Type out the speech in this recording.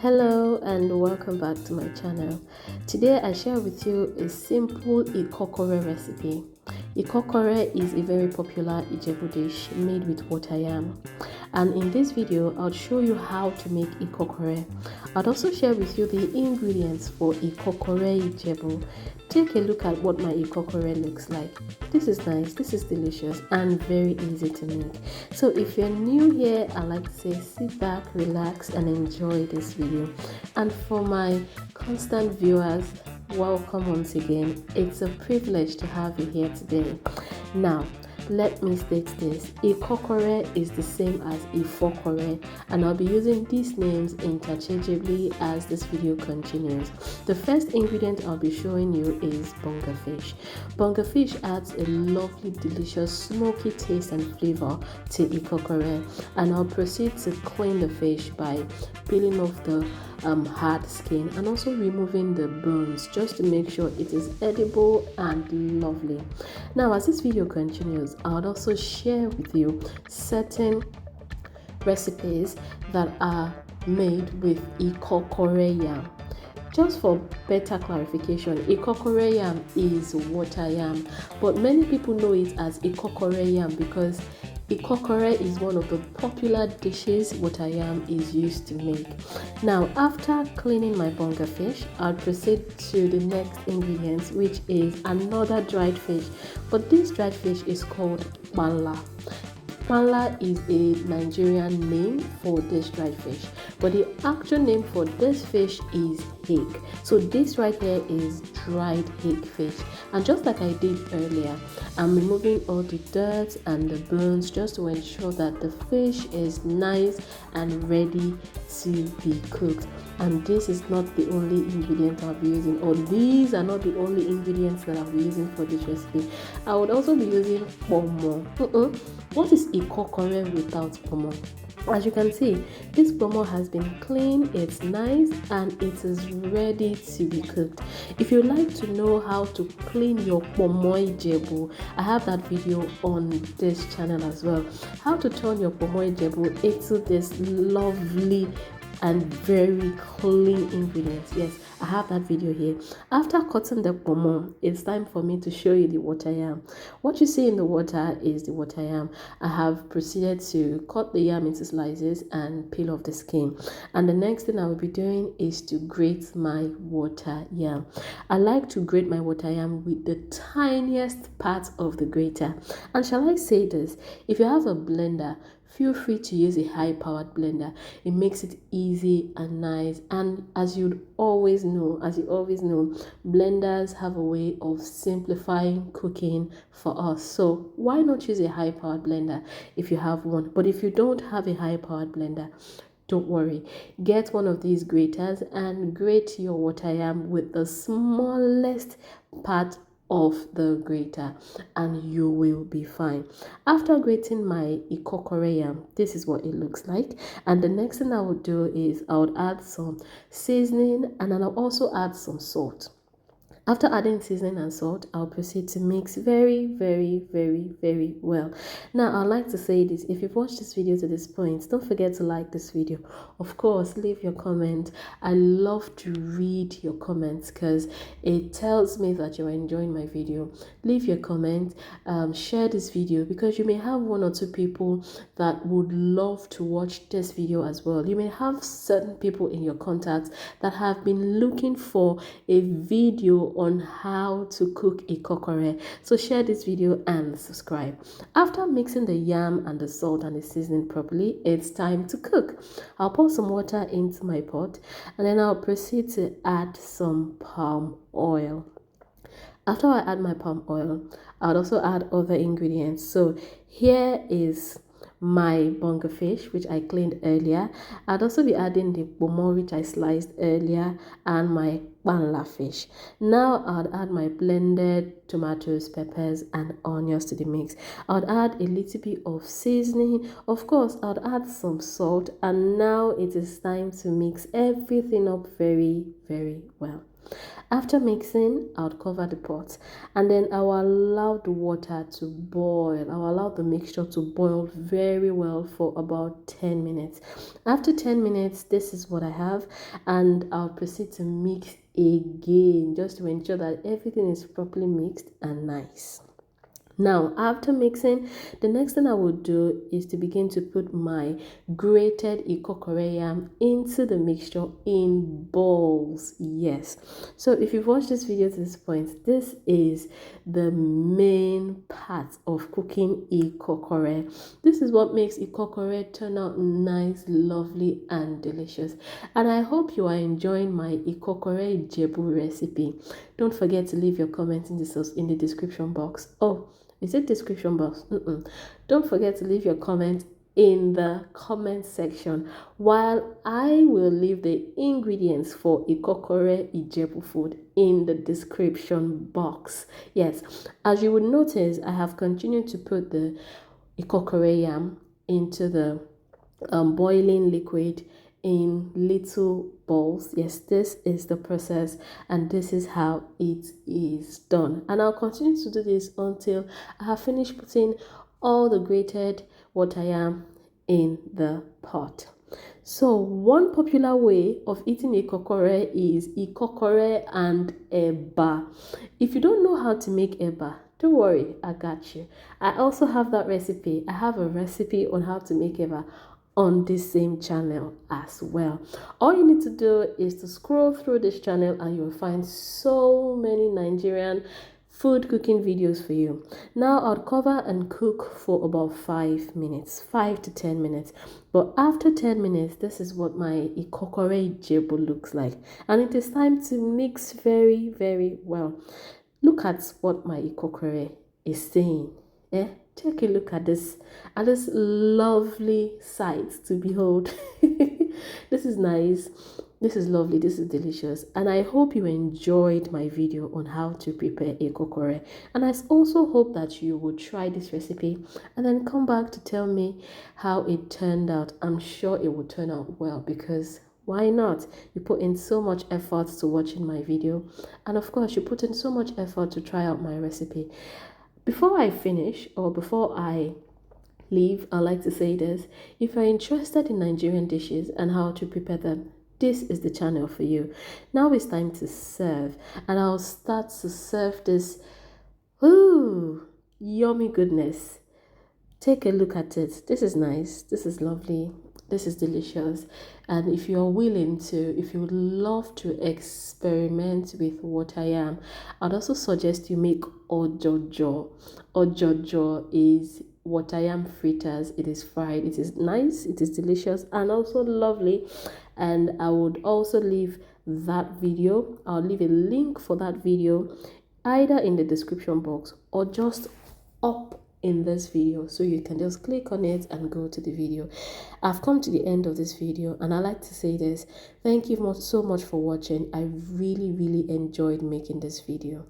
Hello and welcome back to my channel. Today I share with you a simple ikokore recipe. Ikokore is a very popular Ijebu dish made with water yam. And in this video, I'll show you how to make ikokore. I'll also share with you the ingredients for ikokore Ijebu. Take a look at what my ikokore looks like. This is nice, this is delicious and very easy to make. So if you're new here, I like to say sit back, relax and enjoy this video. And for my constant viewers, welcome once again. It's a privilege to have you here today. Now, let me state this. Ikokore is the same as Ifokore, and I'll be using these names interchangeably as this video continues. The first ingredient I'll be showing you is bonga fish. Bonga fish adds a lovely, delicious, smoky taste and flavor to Ikokore, and I'll proceed to clean the fish by peeling off the hard skin and also removing the bones just to make sure it is edible and lovely. Now, as this video continues, I would also share with you certain recipes that are made with ikokore yam. Just for better clarification, ikokore yam is water yam, but many people know it as ikokore yam because ikokore is one of the popular dishes water yam is used to make. Now, after cleaning my bonga fish, I'll proceed to the next ingredients, which is another dried fish. But this dried fish is called bala. Bala is a Nigerian name for this dried fish, but the actual name for this fish is hake. So this right here is dried hake fish, and just like I did earlier, I'm removing all the dirt and the bones just to ensure that the fish is nice and ready to be cooked. And this is not the only ingredient I'll be using, or these are not the only ingredients that I'll be using for this recipe. I would also be using Ponmo. What is ikokore without Ponmo? As you can see, this Ponmo has been cleaned, it's nice, and it is ready to be cooked. If you'd like to know how to clean your Ponmo Ijebu, I have that video on this channel as well. How to turn your Ponmo Ijebu into this lovely and very clean ingredients. Yes, I have that video here. After cutting the Ponmo, it's time for me to show you the water yam. What you see in the water is the water yam. I have proceeded to cut the yam into slices and peel off the skin. And the next thing I will be doing is to grate my water yam. I like to grate my water yam with the tiniest part of the grater. And shall I say this? If you have a blender, feel free to use a high-powered blender. It makes it easy and nice. And as you always know, blenders have a way of simplifying cooking for us. So why not use a high-powered blender if you have one? But if you don't have a high-powered blender, don't worry. Get one of these graters and grate your water yam with the smallest part of the grater and you will be fine. After grating my ikokore yam, this is what it looks like. And the next thing I would do is I would add some seasoning and then I'll also add some salt. After adding seasoning and salt, I'll proceed to mix very, very, very, very well. Now, I'd like to say this. If you've watched this video to this point, don't forget to like this video. Of course, leave your comment. I love to read your comments because it tells me that you're enjoying my video. Leave your comment. Share this video because you may have one or two people that would love to watch this video as well. You may have certain people in your contacts that have been looking for a video on how to cook ikokore. So share this video and subscribe. After mixing the yam and the salt and the seasoning properly, it's time to cook. I'll pour some water into my pot and then I'll proceed to add some palm oil. After I add my palm oil, I'll also add other ingredients. So here is my bonga fish, which I cleaned earlier. I'd also be adding the Ponmo, which I sliced earlier, and my bala fish. Now I'll add my blended tomatoes, peppers, and onions to the mix. I'll add a little bit of seasoning. Of course, I'll add some salt, and now it is time to mix everything up very, very well. After mixing, I'll cover the pot and then I'll allow the water to boil. I'll allow the mixture to boil very well for about 10 minutes. After 10 minutes, this is what I have, and I'll proceed to mix again just to ensure that everything is properly mixed and nice. Now, after mixing, the next thing I will do is to begin to put my grated ikokore yam into the mixture in bowls. Yes. So if you've watched this video to this point, this is the main part of cooking ikokore. This is what makes ikokore turn out nice, lovely, and delicious. And I hope you are enjoying my IKOKORE IJEBU recipe. Don't forget to leave your comments in the description box. Oh, is it description box? Don't forget to leave your comment in the comment section, while I will leave the ingredients for IKOKORE IJEBU food in the description box. Yes, as you would notice, I have continued to put the IKOKORE yam into the boiling liquid in little bowls. Yes, this is the process and this is how it is done, and I'll continue to do this until I have finished putting all the grated water yam in the pot. So one popular way of eating ikokore is ikokore and eba. If you don't know how to make eba, don't worry, I got you. I also have that recipe. I have a recipe on how to make eba on this same channel as well. All you need to do is to scroll through this channel and you'll find so many Nigerian food cooking videos for you. Now I'll cover and cook for about 5 minutes, 5 to 10 minutes. But after 10 minutes, this is what my IKOKORE IJEBU looks like. And it is time to mix very, very well. Look at what my IKOKORE is saying. Take a look at this lovely sight to behold. This is nice, this is lovely, this is delicious, and I hope you enjoyed my video on how to prepare ikokore. And I also hope that you will try this recipe and then come back to tell me how it turned out. I'm sure it will turn out well, because why not? You put in so much effort to watching my video, and of course you put in so much effort to try out my recipe. Before I finish, or before I leave, I like to say this: if you're interested in Nigerian dishes and how to prepare them, this is the channel for you. Now it's time to serve, and I'll start to serve this yummy goodness. Take a look at it. This is nice, this is lovely, this is delicious. And if you're willing to, if you would love to experiment with water yam, I'd also suggest you make ojojo. Ojojo is water yam fritters. It is fried, it is nice, it is delicious, and also lovely. And I would also leave that video, I'll leave a link for that video either in the description box or just up in this video, so you can just click on it and go to the video. I've come to the end of this video, and I like to say this: thank you so much for watching. I really enjoyed making this video.